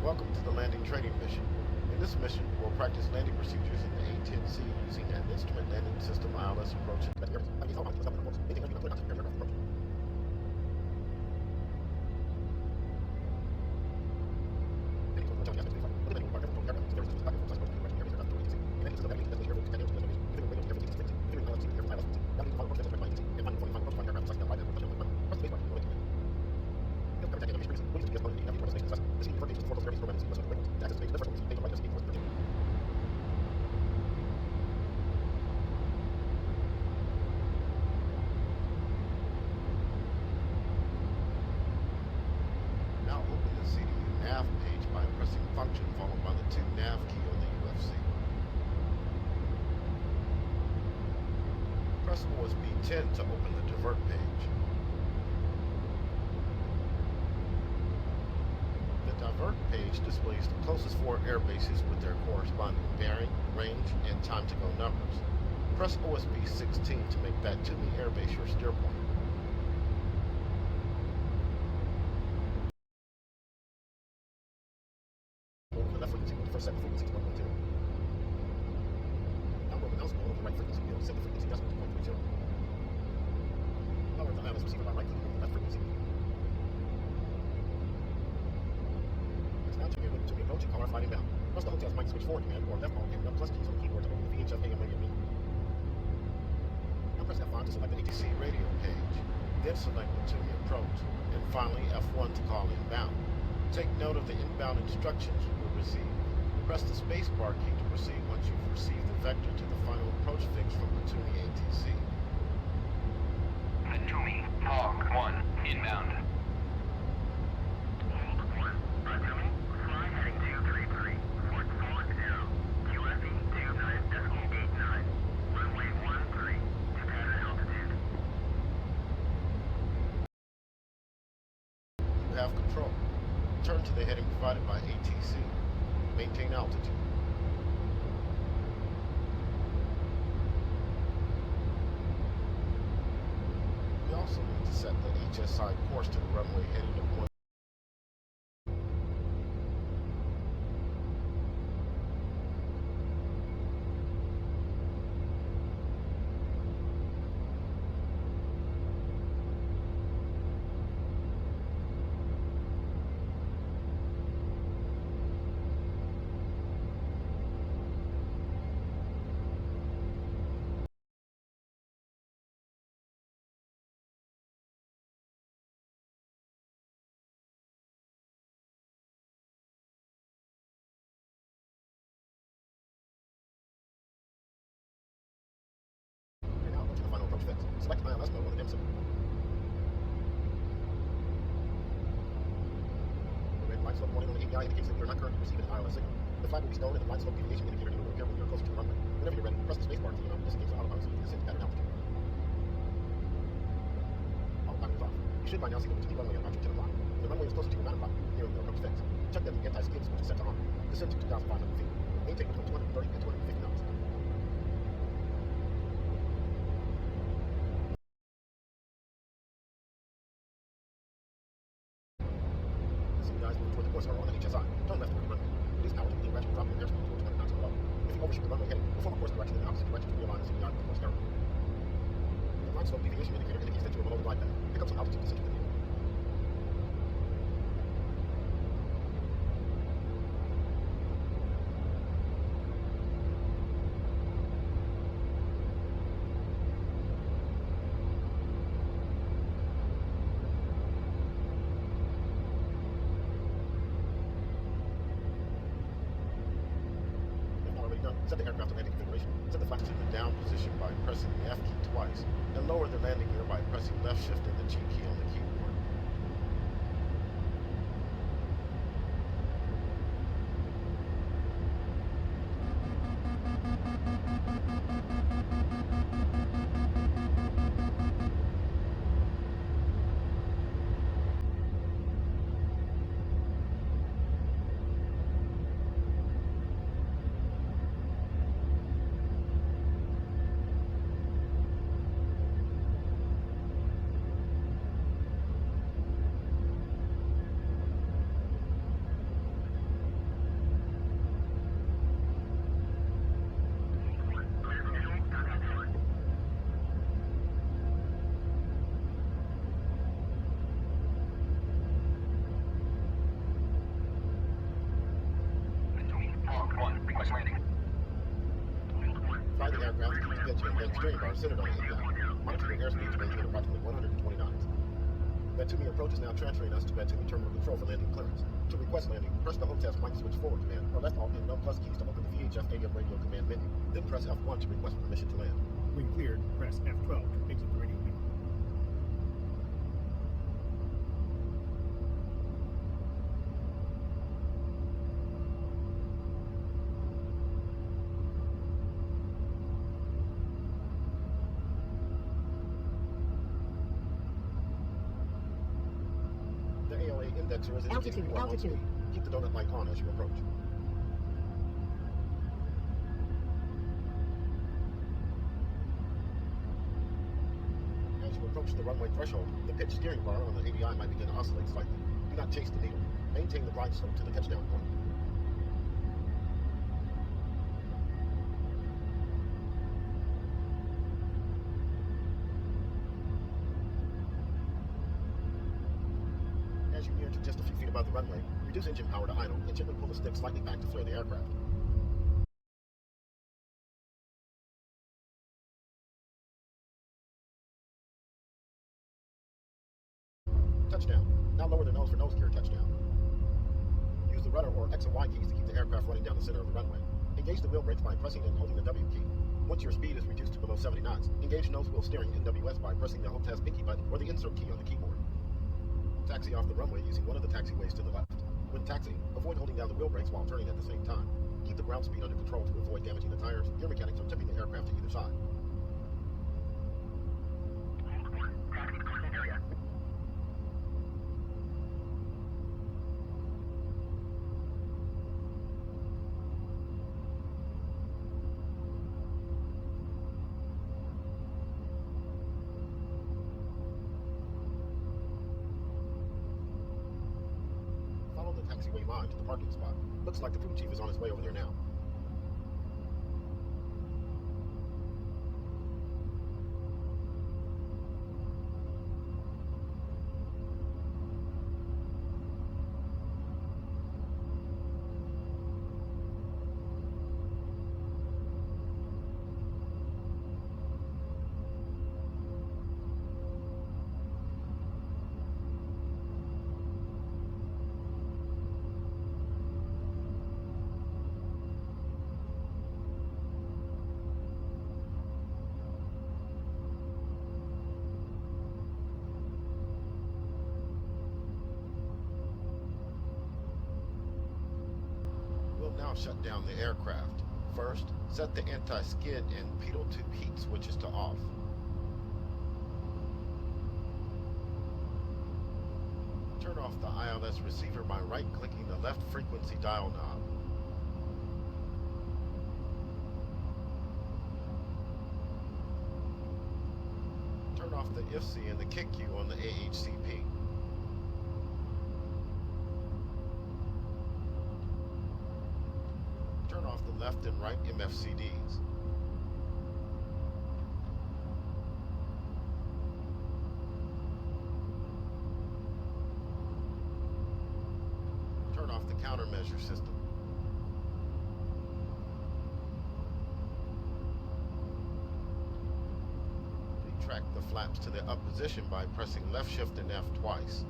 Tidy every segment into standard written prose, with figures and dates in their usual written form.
Welcome to the landing training mission. In this mission, we'll practice landing procedures in the A-10C using an instrument landing system ILS approach. Now open the CDU nav page by pressing function followed by the 2 nav key on the UFC. Press OSB 10 to open the divert page. The divert page displays the closest 4 air bases with their corresponding bearing, range, and time to go numbers. Press OSB 16 to make that Toomey Air Base your steer point. Over the left frequency, first set the frequency to 1.0. Now move the mouse over the right frequency wheel, set the frequency decimal to 1.30. Lower the ILS receiver by right clicking on the left frequency. It's now to be approaching caller flight inbound. Press the hotel's mic switch forward command or left alt and plus keys on the keyboard to open the VHF AM radio menu. Now press F5 to select the A-10C radio page. Then select the Toomey approach. And finally F1 to call inbound. Take note of the inbound instructions you will receive. Press the spacebar key to proceed once you've received the vector to the final approach fix from the Toomey A-10C. The Toomey Hawk 1 inbound. Toomey, fly heading 233, 440, QFE 29.89, runway 13 to pattern altitude. You have control. Turn to the heading provided by A-10C. Maintain altitude. We also need to set the HSI course to the runway heading of 1. Select ILS mode on the dim symbol. The red light slope warning on the API indicates that we are not currently receiving an ILS signal. The flag will be stored and the light slope deviation indicator will appear when you are closer to the runway. Whenever you're ready, press the spacebar key on this indicates the autopilot so you can descend to pattern altitude. Autopilot is off. You should by now see the Toomey runway on approaching 10 o'clock. The runway is closer to your 9 o'clock, near the approach fix. Check that the anti-skid switch is set to on. Descend to 2,500 feet. Maintain between 230 and 250 knots. Toward the course are on the HSI. Turn left toward the runway. Release power to begin gradually dropping your airspeed towards 200 knots below. If you overshoot the runway heading, perform a course correction in the opposite direction to realign the CDI with the course error. The line slope deviation indicator indicates that you are below the glide path. Pick up some altitude to center the view. Set the aircraft to landing configuration. Set the flaps to the down position by pressing the F key twice, and lower the landing gear by pressing left shift and the G key on the keyboard. Push landing. Fly the aircraft, keep the pitch and then steering bar centered on the impact. Monitor your airspeed to maintain approximately 120 knots. Bed 2 approach is now transferring us to Bed 2 terminal control for landing clearance. To request landing, press the home task mic switch forward command or left alt and no plus keys to open the VHF AM radio command menu. Then press F1 to request permission to land. When cleared, press F12 to exit the radio menu. The AOA indexer is indicating Altitude. Keep the donut light on as you approach. As you approach the runway threshold, the pitch steering bar on the ADI might begin to oscillate slightly. Do not chase the needle. Maintain the glide slope to the touchdown point. As you near to just a few feet above the runway, reduce engine power to idle and gently pull the stick slightly back to flare the aircraft. Touchdown. Now lower the nose for nose gear touchdown. Use the rudder or X and Y keys to keep the aircraft running down the center of the runway. Engage the wheel brakes by pressing and holding the W key. Once your speed is reduced to below 70 knots, engage nose wheel steering in WS by pressing the home task pinky button or the insert key on the keyboard. Taxi off the runway using one of the taxiways to the left. When taxiing, avoid holding down the wheel brakes while turning at the same time. Keep the ground speed under control to avoid damaging the tires, gear mechanics, or tipping the aircraft to either side. Taxi to closing area. Follow the taxiway line to the parking spot. Looks like the crew chief is on his way over there now. We'll now shut down the aircraft. First, set the anti-skid and pedal tube heat switches to off. Turn off the ILS receiver by right-clicking the left frequency dial knob. Turn off the IFC and the kick cue on the AHCP. Turn off the left and right MFCDs. Turn off the countermeasure system. Retract the flaps to the up position by pressing left shift and F twice.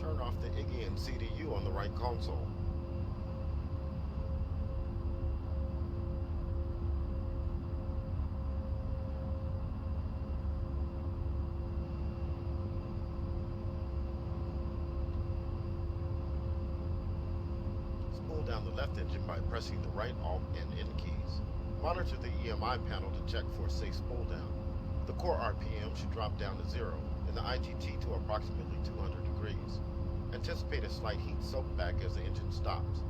Turn off the IGI and CDU on the right console. Spool down the left engine by pressing the right Alt and N keys. Monitor the EMI panel to check for safe spool down. The core RPM should drop down to 0 and the IGT to approximately 200 degrees. Anticipate a slight heat soak back as the engine stops.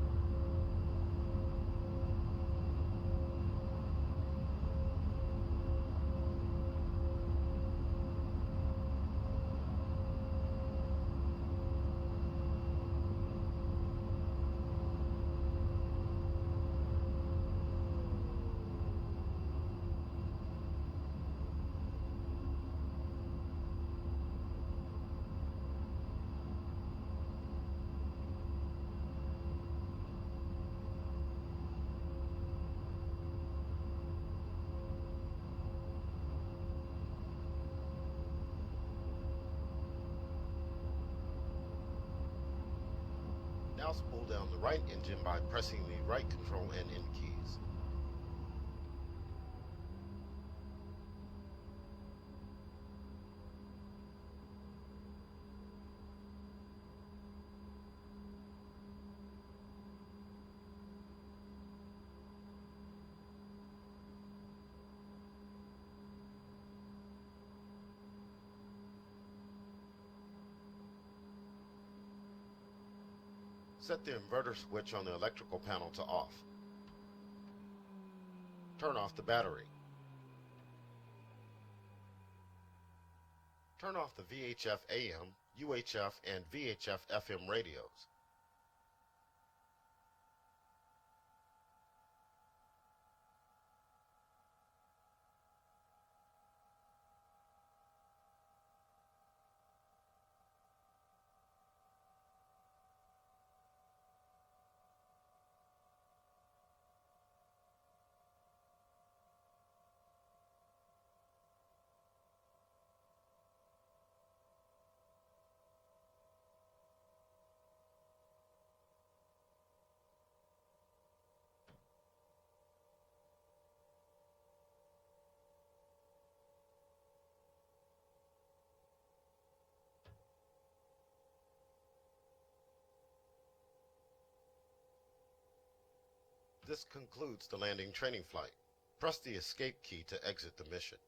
Now spool down the right engine by pressing the right control and end keys. Set the inverter switch on the electrical panel to off. Turn off the battery. Turn off the VHF AM, UHF, and VHF FM radios. This concludes the landing training flight. Press the escape key to exit the mission.